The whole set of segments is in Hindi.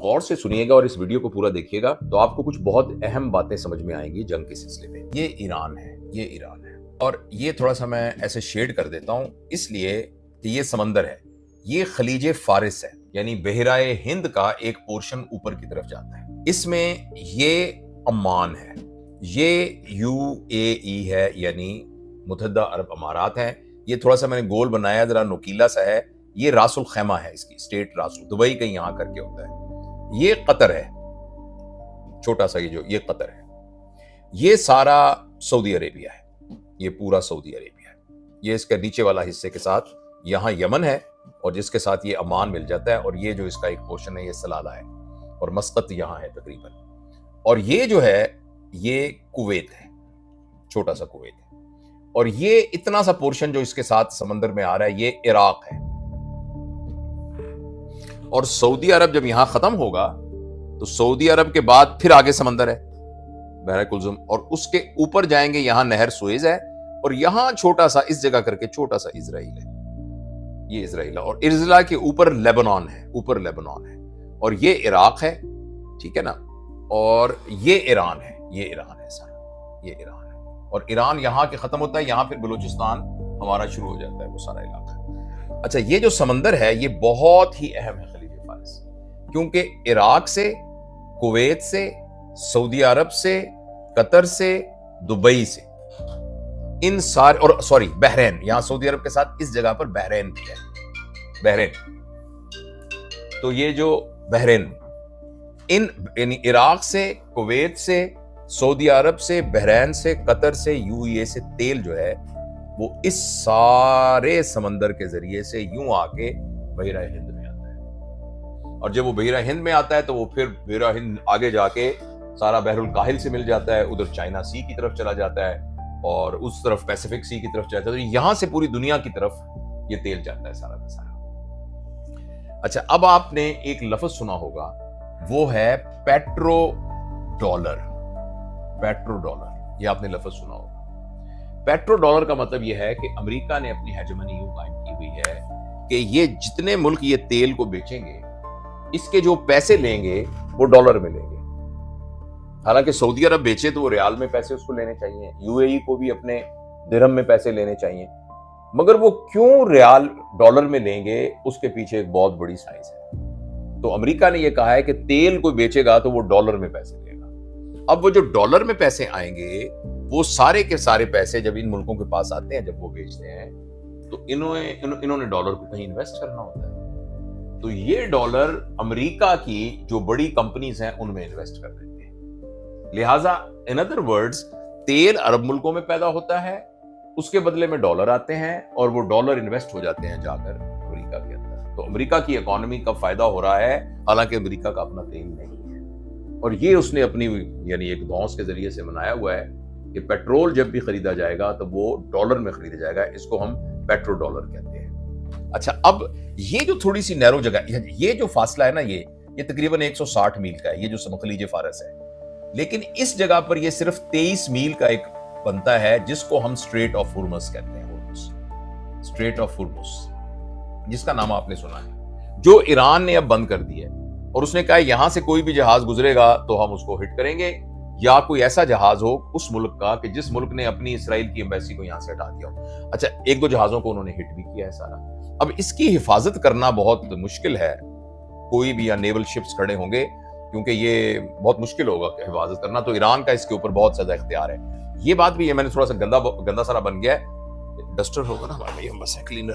गौर से सुनिएगा और इस वीडियो को पूरा देखिएगा तो आपको कुछ बहुत अहम बातें समझ में आएंगी जंग के सिलसिले में। ये ईरान है, ये ईरान है, और ये थोड़ा सा मैं ऐसे शेड कर देता हूं इसलिए कि ये समंदर है, ये खलीज फारिस है, यानी बहराए हिंद का एक पोर्शन ऊपर की तरफ जाता है। इसमें ये अम्मान है, ये UAE है, यानी मुत्तहिदा अरब अमारात है। ये थोड़ा सा मैंने गोल बनाया, जरा नुकीला सा है। ये रासुल खैमा है, इसकी स्टेट रासुल, दुबई कहीं यहां करके होता है। ये कतर है, छोटा सा ये कतर है। ये सारा सऊदी अरेबिया है, ये पूरा सऊदी अरेबिया है। ये इसके नीचे वाला हिस्से के साथ यहाँ यमन है और जिसके साथ ये अमान मिल जाता है, और ये जो इसका एक पोर्शन है ये सलाला है, और मस्कत यहाँ है तकरीबन। और ये जो है ये कुवैत है, छोटा सा कुवैत है। और ये इतना सा पोर्शन जो इसके साथ समंदर में आ रहा है ये इराक है। और सऊदी अरब जब यहां खत्म होगा तो सऊदी अरब के बाद फिर आगे समंदर है, बहर कुलजुम, और उसके ऊपर जाएंगे, यहां नहर सुएज है, और यहां छोटा सा इस जगह करके छोटा सा इजराइल है, ये इजराइल है। और इजराइल के ऊपर लेबनान है, ऊपर लेबनान है, और ये इराक है, ठीक है ना। और ये ईरान है, ये ईरान है सारा, ये ईरान है। और ईरान यहां के खत्म होता है, यहां फिर बलूचिस्तान हमारा शुरू हो जाता है, वो सारा इलाका। अच्छा, ये जो समंदर है ये बहुत ही अहम है खलीज फारिस, क्योंकि इराक से, कुवैत से, सऊदी अरब से, कतर से, दुबई से, इन सारे, और सॉरी बहरीन, यहां सऊदी अरब के साथ इस जगह पर बहरीन भी है, बहरीन। तो ये जो बहरीन, इन यानी इराक से, कुवैत से, सऊदी अरब से, बहरीन से, कतर से, UAE से तेल जो है वो इस सारे समंदर के जरिए से यूं आके बहरा हिंद में आता है। और जब वो बहरा हिंद में आता है तो वो फिर बहरा हिंद आगे जाके सारा बहरुल काहिल से मिल जाता है, उधर चाइना सी की तरफ चला जाता है, और उस तरफ पैसिफिक सी की तरफ जाता है। तो यहां से पूरी दुनिया की तरफ ये तेल जाता है सारा का सारा। अच्छा, अब आपने एक लफ्ज सुना होगा, वो है पेट्रो डॉलर। पेट्रो डॉलर, ये आपने लफ्ज सुना होगा। पेट्रो डॉलर का मतलब यह है कि अमेरिका ने अपनी हेजेमनी यूं कायम की हुई है कि ये जितने मुल्क ये तेल को बेचेंगे, इसके जो पैसे लेंगे वो डॉलर में लेंगे। हालांकि सऊदी अरब बेचे तो वो रियाल में पैसे उसको लेने चाहिए, UAE को भी अपने दिरहम में पैसे लेने चाहिए, मगर वो क्यों रियाल डॉलर में लेंगे, उसके पीछे एक बहुत बड़ी साइंस है। तो अमेरिका ने यह कहा है कि तेल कोई बेचेगा तो वो डॉलर में पैसे लेगा। अब वो जो डॉलर में पैसे आएंगे, वो सारे के सारे पैसे जब इन मुल्कों के पास आते हैं, जब वो बेचते हैं, तो इन्होंने डॉलर को कहीं इन्वेस्ट करना होता है। तो ये डॉलर अमेरिका की जो बड़ी कंपनीज हैं उनमें इन्वेस्ट कर देते हैं। लिहाजा इन अदर वर्ड्स, तेल अरब मुल्कों में पैदा होता है, उसके बदले में डॉलर आते हैं, और वो डॉलर इन्वेस्ट हो जाते हैं जाकर अमेरिका के अंदर। तो अमेरिका की इकोनॉमी का फायदा हो रहा है, हालांकि अमेरिका का अपना तेल नहीं है। और ये उसने अपनी यानी एक धौंस के जरिए से बनाया हुआ है कि पेट्रोल जब भी खरीदा जाएगा तो वो डॉलर में खरीदा जाएगा। इसको हम पेट्रो डॉलर कहते हैं। अच्छा, अब ये जो थोड़ी सी नैरो जगह, ये जो फासला है ना, ये तकरीबन 160 मील का है, ये जो खलीज फारस है। लेकिन इस जगह पर ये सिर्फ 23 मील का एक बनता है, जिसको हम स्ट्रेट ऑफ हुर्मुज कहते हैं। स्ट्रेट ऑफ हुर्मुज, जिसका नाम आपने सुना है, जो ईरान ने अब बंद कर दिया है। और उसने कहा यहां से कोई भी जहाज गुजरेगा तो हम उसको हिट करेंगे, या कोई ऐसा जहाज हो उस मुल्क का कि जिस मुल्क ने अपनी इसराइल की एम्बेसी को यहां से हटा दिया हो। अच्छा, 1-2 जहाजों को उन्होंने हिट भी किया है सारा। अब इसकी हिफाजत करना बहुत मुश्किल है, कोई भी या नेवल शिप्स खड़े होंगे, क्योंकि ये बहुत मुश्किल होगा हिफाजत करना। तो ईरान का इसके ऊपर बहुत ज्यादा इख्तियार है। ये बात भी है, मैंने थोड़ा सा गंदा सारा बन गया है, डस्टर होगा ना हमारे, बस है क्लीनर।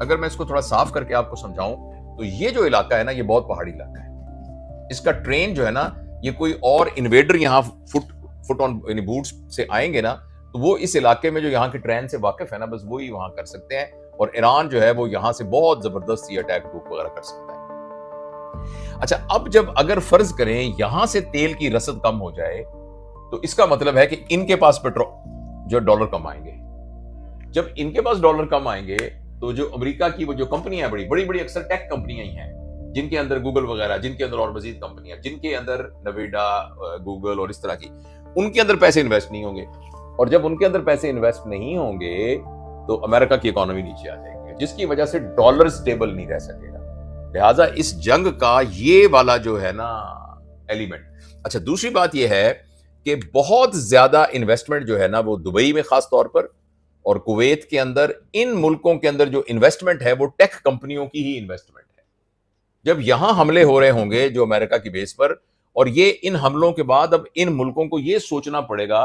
अगर मैं इसको थोड़ा साफ करके आपको समझाऊं तो ये जो इलाका है ना, ये बहुत पहाड़ी इलाका है। इसका ट्रेन जो है ना, ये कोई और इन्वेडर यहाँ फुट ऑन यानी बूट्स से आएंगे ना, तो वो इस इलाके में जो यहाँ की ट्रेन से वाकिफ है ना, बस वो ही वहां कर सकते हैं। और ईरान जो है वो यहाँ से बहुत जबरदस्त ये अटैक ग्रुप वगैरह कर सकता है। अच्छा, अब जब अगर फर्ज करें यहां से तेल की रसद कम हो जाए, तो इसका मतलब है कि इनके पास पेट्रोल जो डॉलर कम आएंगे। जब इनके पास डॉलर कम आएंगे तो जो अमेरिका की वो जो कंपनियां बड़ी अक्सर टेक कंपनियां ही हैं, जिनके अंदर गूगल वगैरह, जिनके अंदर और मजीद कंपनियां, जिनके अंदर नवेडा, गूगल और इस तरह की, उनके अंदर पैसे इन्वेस्ट नहीं होंगे। और जब उनके अंदर पैसे इन्वेस्ट नहीं होंगे तो अमेरिका की इकोनॉमी नीचे आ जाएगी, जिसकी वजह से डॉलर स्टेबल नहीं रह सकेगा। लिहाजा इस जंग का ये वाला जो है ना एलिमेंट। अच्छा, दूसरी बात यह है कि बहुत ज्यादा इन्वेस्टमेंट जो है ना वो दुबई में खास तौर पर और कुवैत के अंदर, इन मुल्कों के अंदर जो इन्वेस्टमेंट है वो टेक कंपनियों की ही इन्वेस्टमेंट है। जब यहां हमले हो रहे होंगे जो अमेरिका की बेस पर, और ये इन हमलों के बाद अब इन मुल्कों को ये सोचना पड़ेगा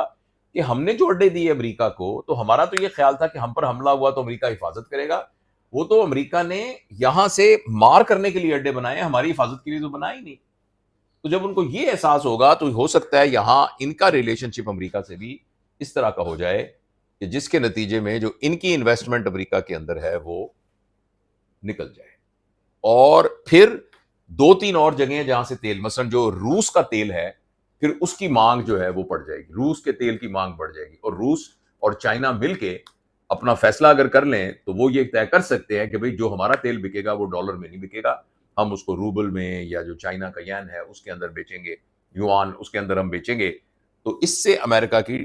कि हमने जो अड्डे दिए अमेरिका को, तो हमारा तो ये ख्याल था कि हम पर हमला हुआ तो अमेरिका हिफाजत करेगा। वो तो अमेरिका ने यहां से मार करने के लिए अड्डे बनाए, हमारी हिफाजत के लिए तो बनाए ही नहीं। तो जब उनको ये एहसास होगा तो हो सकता है यहां इनका रिलेशनशिप अमेरिका से भी इस तरह का हो जाए कि जिसके नतीजे में जो इनकी इन्वेस्टमेंट अमेरिका के अंदर है वो निकल जाए। और फिर दो तीन और जगह जहां से तेल, मसलन जो रूस का तेल है, फिर उसकी मांग जो है वो बढ़ जाएगी, रूस के तेल की मांग बढ़ जाएगी। और रूस और चाइना मिलके अपना फैसला अगर कर लें तो वो ये तय कर सकते हैं कि भाई जो हमारा तेल बिकेगा वो डॉलर में नहीं बिकेगा, हम उसको रूबल में या जो चाइना का येन है उसके अंदर बेचेंगे, युआन उसके अंदर हम बेचेंगे। तो इससे अमेरिका की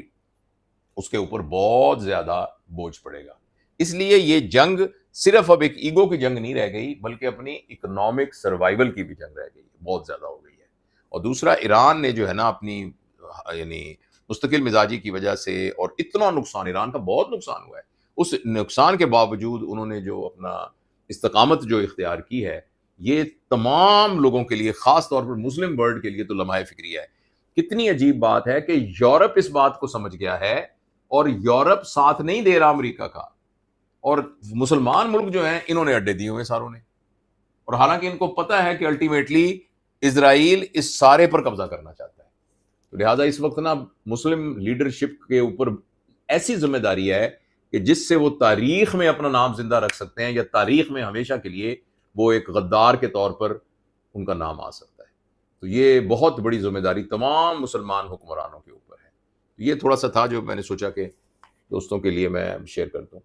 उसके ऊपर बहुत ज्यादा बोझ पड़ेगा। इसलिए ये जंग सिर्फ अब एक ईगो की जंग नहीं रह गई, बल्कि अपनी इकोनॉमिक सर्वाइवल की भी जंग रह गई, बहुत ज्यादा हो गई है। और दूसरा, ईरान ने जो है ना अपनी यानी मुस्तकिल मिजाजी की वजह से, और इतना नुकसान, ईरान का बहुत नुकसान हुआ है, उस नुकसान के बावजूद उन्होंने जो अपना इस्तकामत जो इख्तियार की है, ये तमाम लोगों के लिए, खास तौर पर मुस्लिम वर्ल्ड के लिए तो लम्हा फिक्रिया है। कितनी अजीब बात है कि यूरोप इस बात को समझ गया है और यूरोप साथ नहीं दे रहा अमेरिका का, और मुसलमान मुल्क जो हैं इन्होंने अड्डे दिए हुए सारों ने। और हालांकि इनको पता है कि अल्टीमेटली इजराइल इस सारे पर कब्जा करना चाहता है। तो लिहाजा इस वक्त ना मुस्लिम लीडरशिप के ऊपर ऐसी जिम्मेदारी है कि जिससे वो तारीख में अपना नाम जिंदा रख सकते हैं, या तारीख में हमेशा के लिए वो एक गद्दार के तौर पर उनका नाम आ सकता है। तो ये बहुत बड़ी जिम्मेदारी तमाम मुसलमान हुक्मरानों के ऊपर है। तो ये थोड़ा सा था जो मैंने सोचा कि दोस्तों के लिए मैं शेयर कर दूं।